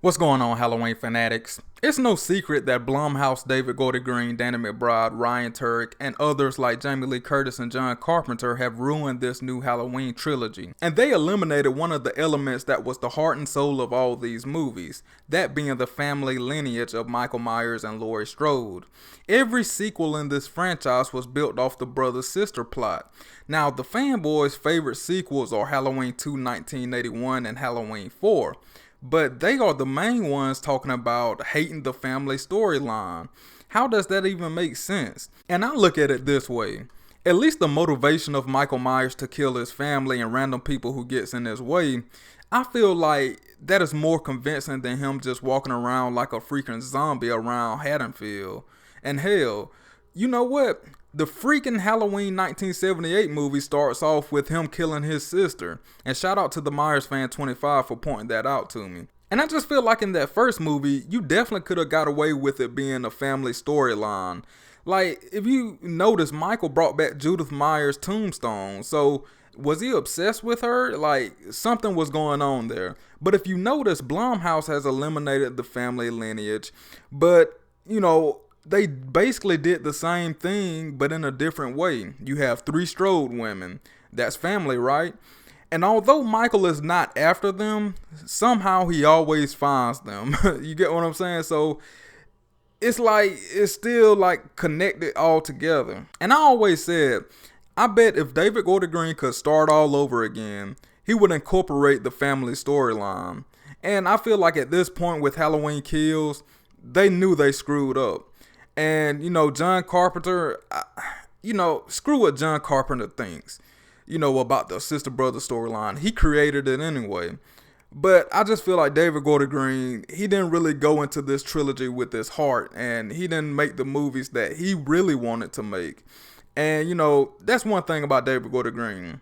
What's going on, Halloween fanatics? It's no secret that Blumhouse, David Gordon Green, Danny McBride, Ryan Turek, and others like Jamie Lee Curtis and John Carpenter have ruined this new Halloween trilogy. And they eliminated one of the elements that was the heart and soul of all these movies, that being the family lineage of Michael Myers and Laurie Strode. Every sequel in this franchise was built off the brother-sister plot. Now, the fanboys' favorite sequels are Halloween 2 1981 and Halloween 4. But they are the main ones talking about hating the family storyline. How does that even make sense? And I look at it this way. At least the motivation of Michael Myers to kill his family and random people who gets in his way, I feel like that is more convincing than him just walking around like a freaking zombie around Haddonfield. And hell, you know what? The freaking Halloween 1978 movie starts off with him killing his sister. And shout out to the Myers fan 25 for pointing that out to me. And I just feel like in that first movie, you definitely could have got away with it being a family storyline. Like, if you notice, Michael brought back Judith Myers' tombstone. So, was he obsessed with her? Like, something was going on there. But if you notice, Blumhouse has eliminated the family lineage. But, they basically did the same thing, but in a different way. You have 3 Strode women. That's family, right? And although Michael is not after them, somehow he always finds them. You get what I'm saying? So it's still like connected all together. And I always said, I bet if David Gordon Green could start all over again, he would incorporate the family storyline. And I feel like at this point with Halloween Kills, they knew they screwed up. And, John Carpenter, screw what John Carpenter thinks, about the sister-brother storyline. He created it anyway. But I just feel like David Gordon Green, he didn't really go into this trilogy with his heart. And he didn't make the movies that he really wanted to make. And, that's one thing about David Gordon Green.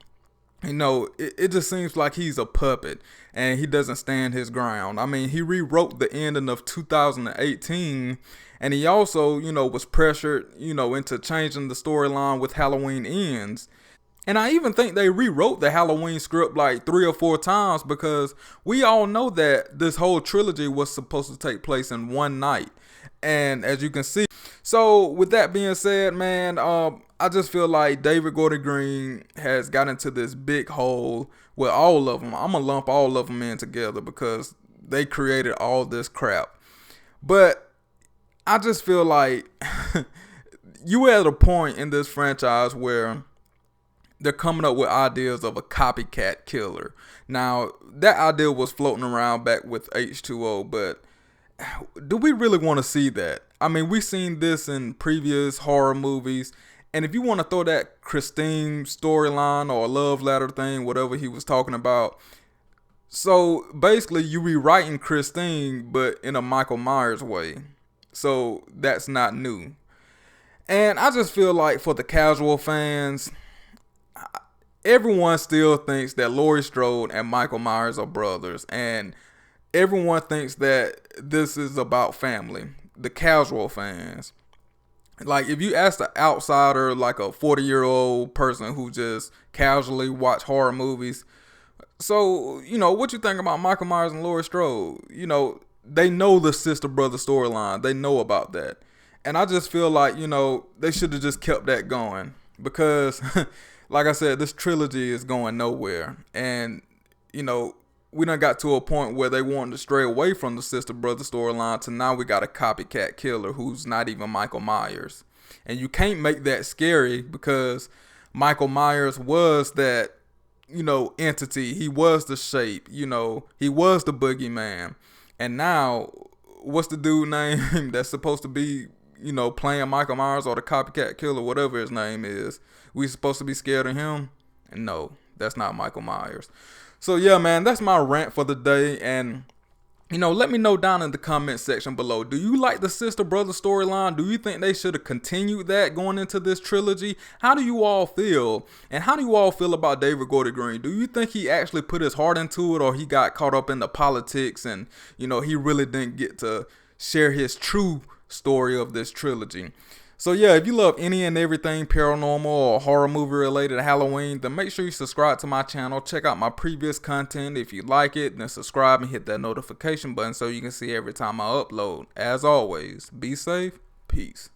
It just seems like he's a puppet and he doesn't stand his ground. I mean, he rewrote the ending of 2018 and he also, was pressured, into changing the storyline with Halloween Ends. And I even think they rewrote the Halloween script like 3 or 4 times because we all know that this whole trilogy was supposed to take place in one night. And as you can see, so with that being said, man, I just feel like David Gordon Green has got into this big hole with all of them. I'm going to lump all of them in together because they created all this crap. But I just feel like you at a point in this franchise where they're coming up with ideas of a copycat killer. Now, that idea was floating around back with H2O, but do we really want to see that? I mean, we've seen this in previous horror movies. And if you want to throw that Christine storyline or love letter thing, whatever he was talking about. So basically you rewriting Christine, but in a Michael Myers way. So that's not new. And I just feel like for the casual fans, everyone still thinks that Laurie Strode and Michael Myers are brothers. And everyone thinks that this is about family. The casual fans. Like, if you ask the outsider, like a 40-year-old person who just casually watch horror movies, so, what you think about Michael Myers and Laurie Strode? They know the sister-brother storyline. They know about that. And I just feel like, they should have just kept that going. Because, like I said, this trilogy is going nowhere. And, we done got to a point where they wanted to stray away from the sister-brother storyline to now we got a copycat killer who's not even Michael Myers. And you can't make that scary because Michael Myers was that, entity. He was the shape, he was the boogeyman. And now, what's the dude name that's supposed to be, playing Michael Myers or the copycat killer, whatever his name is? We supposed to be scared of him? And no, that's not Michael Myers. So yeah, man, that's my rant for the day. And, let me know down in the comment section below. Do you like the sister-brother storyline? Do you think they should have continued that going into this trilogy? How do you all feel? And how do you all feel about David Gordon Green? Do you think he actually put his heart into it or he got caught up in the politics and, he really didn't get to share his true story of this trilogy? So yeah, if you love any and everything paranormal or horror movie related to Halloween, then make sure you subscribe to my channel. Check out my previous content. If you like it, then subscribe and hit that notification button so you can see every time I upload. As always, be safe, peace.